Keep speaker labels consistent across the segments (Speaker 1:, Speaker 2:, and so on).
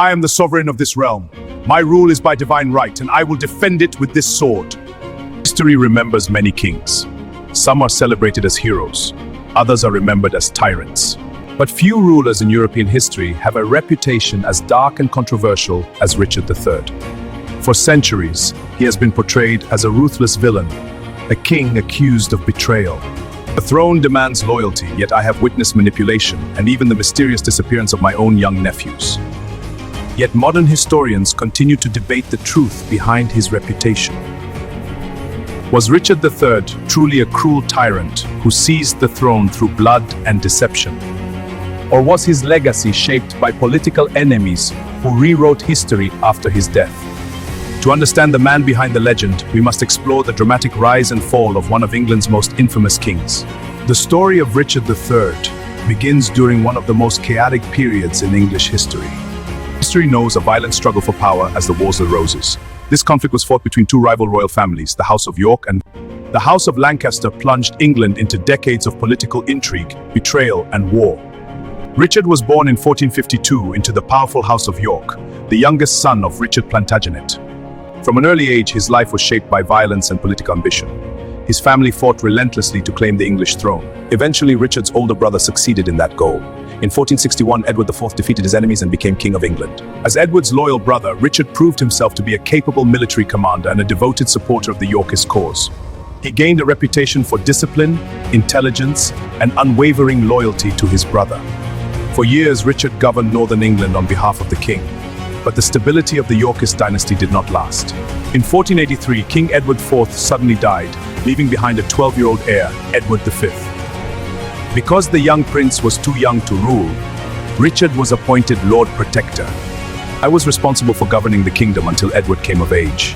Speaker 1: I am the sovereign of this realm. My rule is by divine right, and I will defend it with this sword. History remembers many kings. Some are celebrated as heroes. Others are remembered as tyrants. But few rulers in European history have a reputation as dark and controversial as Richard III. For centuries, he has been portrayed as a ruthless villain, a king accused of betrayal. The throne demands loyalty, yet I have witnessed manipulation and even the mysterious disappearance of my own young nephews. Yet modern historians continue to debate the truth behind his reputation. Was Richard III truly a cruel tyrant who seized the throne through blood and deception? Or was his legacy shaped by political enemies who rewrote history after his death? To understand the man behind the legend, we must explore the dramatic rise and fall of one of England's most infamous kings. The story of Richard III begins during one of the most chaotic periods in English history. History knows a violent struggle for power as the Wars of the Roses. This conflict was fought between two rival royal families, the House of York and the House of Lancaster, plunged England into decades of political intrigue, betrayal, and war. Richard was born in 1452 into the powerful House of York, the youngest son of Richard Plantagenet. From an early age, his life was shaped by violence and political ambition. His family fought relentlessly to claim the English throne. Eventually, Richard's older brother succeeded in that goal. In 1461, Edward IV defeated his enemies and became King of England. As Edward's loyal brother, Richard proved himself to be a capable military commander and a devoted supporter of the Yorkist cause. He gained a reputation for discipline, intelligence, and unwavering loyalty to his brother. For years, Richard governed northern England on behalf of the king. But the stability of the Yorkist dynasty did not last. In 1483, King Edward IV suddenly died, leaving behind a 12-year-old heir, Edward V. Because the young prince was too young to rule, Richard was appointed Lord Protector. I was responsible for governing the kingdom until Edward came of age.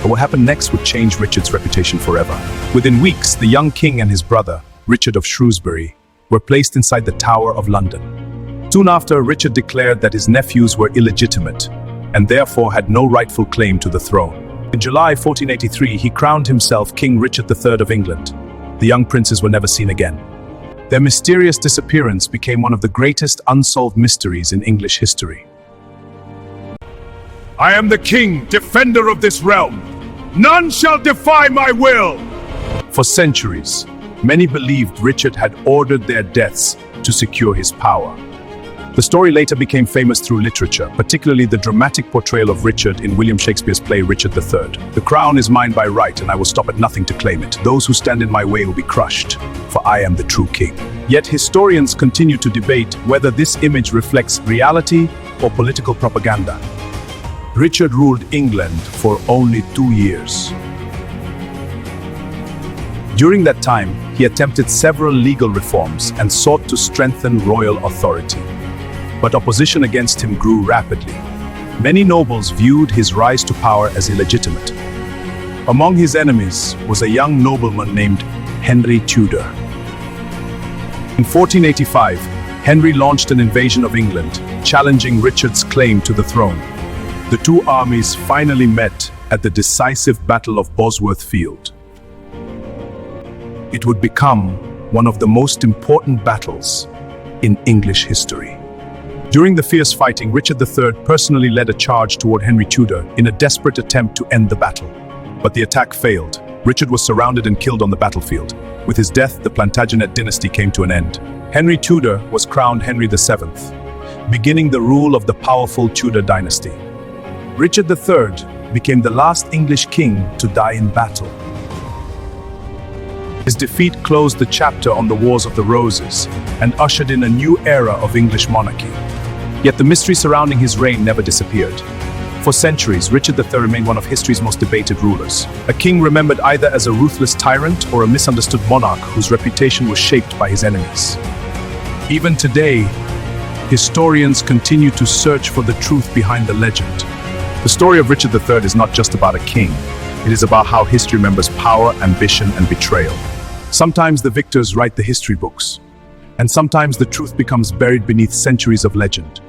Speaker 1: But what happened next would change Richard's reputation forever. Within weeks, the young king and his brother, Richard of Shrewsbury, were placed inside the Tower of London. Soon after, Richard declared that his nephews were illegitimate and therefore had no rightful claim to the throne. In July 1483, he crowned himself King Richard III of England. The young princes were never seen again. Their mysterious disappearance became one of the greatest unsolved mysteries in English history. I am the king, defender of this realm. None shall defy my will! For centuries, many believed Richard had ordered their deaths to secure his power. The story later became famous through literature, particularly the dramatic portrayal of Richard in William Shakespeare's play Richard III. The crown is mine by right, and I will stop at nothing to claim it. Those who stand in my way will be crushed, for I am the true king. Yet historians continue to debate whether this image reflects reality or political propaganda. Richard ruled England for only 2 years. During that time, he attempted several legal reforms and sought to strengthen royal authority. But opposition against him grew rapidly. Many nobles viewed his rise to power as illegitimate. Among his enemies was a young nobleman named Henry Tudor. In 1485, Henry launched an invasion of England, challenging Richard's claim to the throne. The two armies finally met at the decisive Battle of Bosworth Field. It would become one of the most important battles in English history. During the fierce fighting, Richard III personally led a charge toward Henry Tudor in a desperate attempt to end the battle. But the attack failed. Richard was surrounded and killed on the battlefield. With his death, the Plantagenet dynasty came to an end. Henry Tudor was crowned Henry VII, beginning the rule of the powerful Tudor dynasty. Richard III became the last English king to die in battle. His defeat closed the chapter on the Wars of the Roses and ushered in a new era of English monarchy. Yet the mystery surrounding his reign never disappeared. For centuries, Richard III remained one of history's most debated rulers, a king remembered either as a ruthless tyrant or a misunderstood monarch whose reputation was shaped by his enemies. Even today, historians continue to search for the truth behind the legend. The story of Richard III is not just about a king. It is about how history remembers power, ambition, and betrayal. Sometimes the victors write the history books, and sometimes the truth becomes buried beneath centuries of legend.